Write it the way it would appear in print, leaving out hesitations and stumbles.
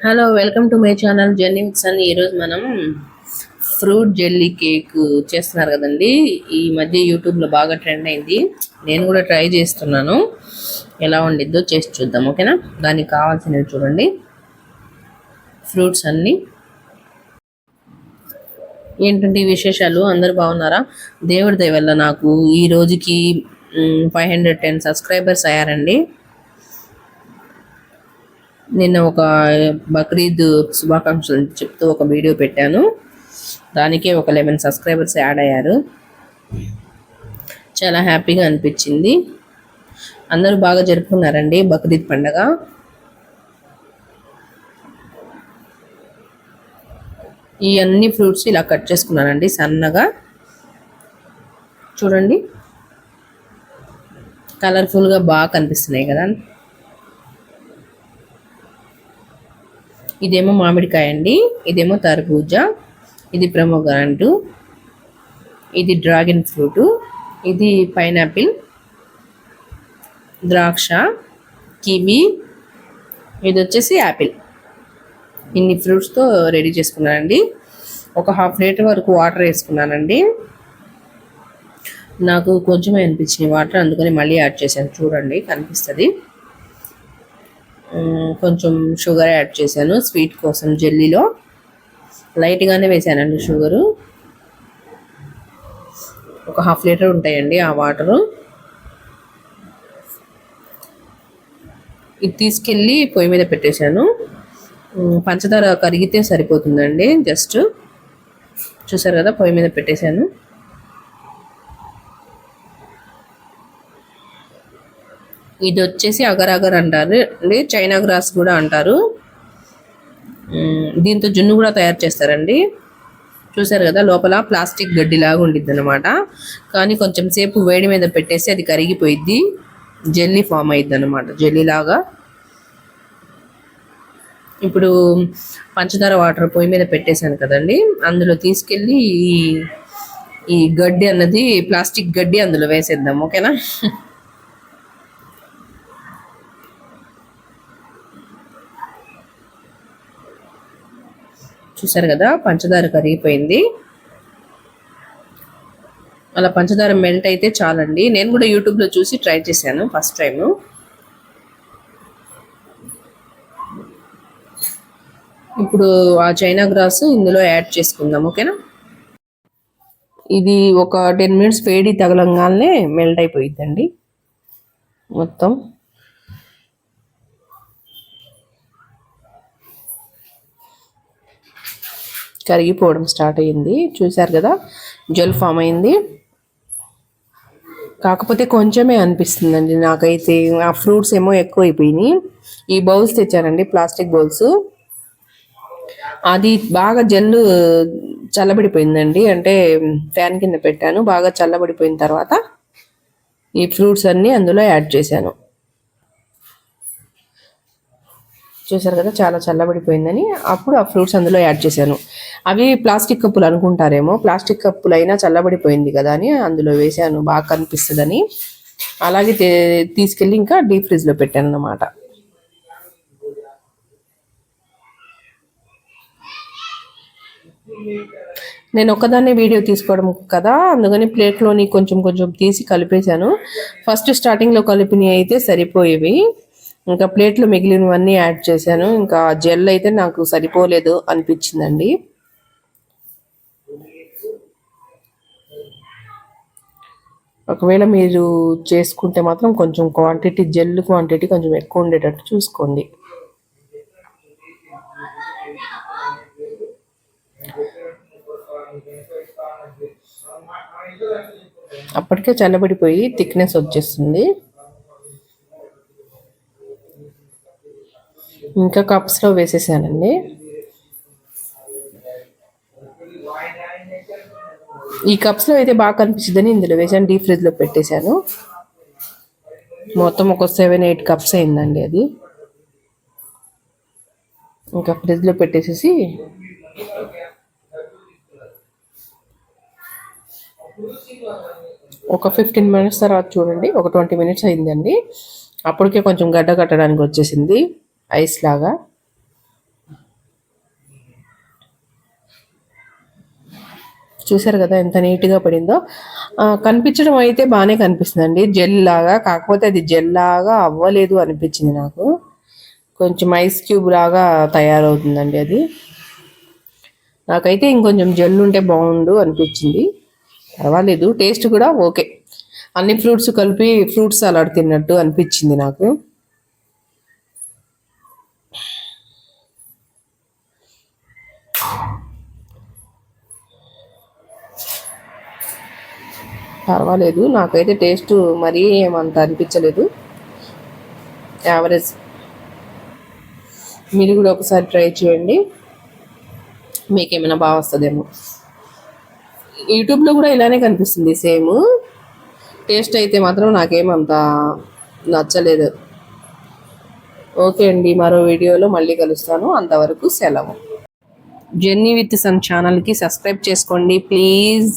Hello, welcome to my channel journey with sun. ఈరోజు మనం fruit jelly cake చేస్తున్నారు కదండి. ఈ మధ్య యూట్యూబ్లో బాగా ట్రెండ్ అయింది. నేను కూడా ట్రై చేస్తున్నాను. ఎలా ఉండిద్దో చేసి చూద్దాం, ఓకేనా? దానికి కావాల్సినవి చూడండి. ఫ్రూట్స్ అన్నీ ఏంటంటే విశేషాలు. అందరూ బాగున్నారా? దేవుడి దయ వల్ల నాకు ఈ రోజుకి 510 సబ్స్క్రైబర్స్ అయ్యారండి. నిన్న ఒక బక్రీద్ శుభాకాంక్షలు చెప్తూ ఒక వీడియో పెట్టాను. దానికే ఒక 11 సబ్స్క్రైబర్స్ యాడ్ అయ్యారు. చాలా హ్యాపీగా అనిపించింది. అందరూ బాగా జరుపుకున్నారండి బక్రీద్ పండగ. ఈ అన్ని ఫ్రూట్స్ ఇలా కట్ చేసుకున్నానండి సన్నగా. చూడండి, కలర్ఫుల్గా బాగా కనిపిస్తున్నాయి కదా. ఇదేమో మామిడికాయ అండి, ఇదేమో తర్బూజా, ఇది ప్రొమోగ్రానేట్, ఇది డ్రాగన్ ఫ్రూట్, ఇది పైనాపిల్, ద్రాక్ష, కివి, ఇది వచ్చేసి యాపిల్. ఇన్ని ఫ్రూట్స్తో రెడీ చేసుకున్నానండి. ఒక 1/2 లీటర్ వరకు వాటర్ వేసుకున్నానండి. నాకు కొంచెమే అనిపించింది వాటర్, అందుకని మళ్ళీ యాడ్ చేశాను. చూడండి, కనిపిస్తుంది. కొంచెం షుగర్ యాడ్ చేశాను స్వీట్ కోసం. జెల్లీలో లైట్గానే వేసానండి షుగరు. ఒక 1/2 లీటర్ ఉంటాయండి ఆ వాటరు. ఇది తీసుకెళ్ళి పొయ్యి మీద పెట్టేశాను. పంచదార కరిగితే సరిపోతుందండి. జస్ట్ చూసారు కదా, పొయ్యి మీద పెట్టేశాను. ఇది వచ్చేసి అగర్ అగర్ అంటారు, చైనా గ్రాస్ కూడా అంటారు. దీంతో జున్ను కూడా తయారు చేస్తారండి. చూసారు కదా, లోపల ప్లాస్టిక్ గడ్డిలాగా ఉండిద్ది అనమాట. కానీ కొంచెం సేపు వేడి మీద పెట్టేసి అది కరిగిపోయిద్ది, జెల్లీ ఫామ్ అయిద్ది అనమాట, జెల్లీలాగా. ఇప్పుడు పంచదార వాటర్ పొయ్యి మీద పెట్టేశాను కదండి, అందులో తీసుకెళ్ళి ఈ గడ్డి అన్నది, ప్లాస్టిక్ గడ్డి అందులో వేసేద్దాం, ఓకేనా? చూసారు కదా, పంచదార కరిగిపోయింది. అలా పంచదార మెల్ట్ అయితే చాలండి. నేను కూడా యూట్యూబ్లో చూసి ట్రై చేశాను ఫస్ట్ టైం. ఇప్పుడు ఆ చైనా గ్రాస్ ఇందులో యాడ్ చేసుకుందాం, ఓకేనా? ఇది ఒక 10 మినిట్స్ వేడి తగలంగానే మెల్ట్ అయిపోయిద్దండి మొత్తం. కరిగిపోవడం స్టార్ట్ అయ్యింది. చూసారు కదా, జెల్ ఫామ్ అయింది. కాకపోతే కొంచెమే అనిపిస్తుందండి నాకైతే. ఆ ఫ్రూట్స్ ఏమో ఎక్కువ అయిపోయినాయి. ఈ బౌల్స్ తెచ్చానండి, ప్లాస్టిక్ బౌల్స్. అది బాగా జెల్ చల్లబడిపోయిందండి. అంటే ఫ్యాన్ కింద పెట్టాను, బాగా చల్లబడిపోయిన తర్వాత ఈ ఫ్రూట్స్ అన్నీ అందులో యాడ్ చేశాను. చూసారు కదా, చాలా చల్లబడిపోయిందని. అప్పుడు ఆ ఫ్రూట్స్ అందులో యాడ్ చేశాను. అవి ప్లాస్టిక్ కప్పులు అనుకుంటారేమో, ప్లాస్టిక్ కప్పులు అయినా చల్లబడిపోయింది కదా అని అందులో వేసాను, బాగా కనిపిస్తుందని. అలాగే తీసుకెళ్ళి ఇంకా డీప్ ఫ్రిడ్జ్లో పెట్టాను అన్నమాట. నేను ఒక్కదాన్నే వీడియో తీసుకోవడం కదా, అందుకని ప్లేట్లోని కొంచెం కొంచెం తీసి కలిపేశాను. ఫస్ట్ స్టార్టింగ్లో కలిపినవి అయితే సరిపోయేవి, ఇంకా ప్లేట్లో మిగిలినవన్నీ యాడ్ చేశాను. ఇంకా జెల్ అయితే నాకు సరిపోలేదు అనిపించిందండి. ఒకవేళ మీరు చేసుకుంటే మాత్రం కొంచెం క్వాంటిటీ, జెల్ క్వాంటిటీ కొంచెం ఎక్కువ ఉండేటట్టు చూసుకోండి. అప్పటికే చల్లబడిపోయి థిక్నెస్ వచ్చేస్తుంది. ఇంకా కప్స్లో వేసేసానండి. ఈ కప్స్లో అయితే బాగా కనిపించిందని ఇందులో వేసాను, డీప్ ఫ్రిడ్జ్లో పెట్టేశాను. మొత్తం ఒక 7-8 కప్స్ అయిందండి అది. ఇంకా ఫ్రిడ్జ్లో పెట్టేసేసి ఒక 15 మినిట్స్ తర్వాత చూడండి, ఒక 20 మినిట్స్ అయిందండి. అప్పటికే కొంచెం గడ్డ కట్టడానికి వచ్చేసింది, ఐస్ లాగా. చూసారు కదా ఎంత నీట్గా పడిందో. కనిపించడం అయితే బాగానే కనిపిస్తుందండి జెల్ లాగా, కాకపోతే అది జెల్ లాగా అవ్వలేదు అనిపించింది నాకు. కొంచెం ఐస్ క్యూబ్ లాగా తయారవుతుందండి అది. నాకైతే ఇంకొంచెం జెల్ ఉంటే బాగుండు అనిపించింది. పర్వాలేదు, టేస్ట్ కూడా ఓకే. అన్ని ఫ్రూట్స్ కలిపి ఫ్రూట్ సలాడ్ తిన్నట్టు అనిపించింది నాకు. పర్వాలేదు, నాకైతే టేస్ట్ మరీ ఏమంత అనిపించలేదు, యావరేజ్. మీరు కూడా ఒకసారి ట్రై చేయండి, మీకేమైనా బాగా వస్తుందేమో. యూట్యూబ్లో కూడా ఇలానే కనిపిస్తుంది సేమ్. టేస్ట్ అయితే మాత్రం నాకేమంత నచ్చలేదు. ఓకే అండి, మరో వీడియోలో మళ్ళీ కలుస్తాను. అంతవరకు సెలవు. జర్నీ విత్ సన్ ఛానల్కి సబ్స్క్రైబ్ చేసుకోండి ప్లీజ్.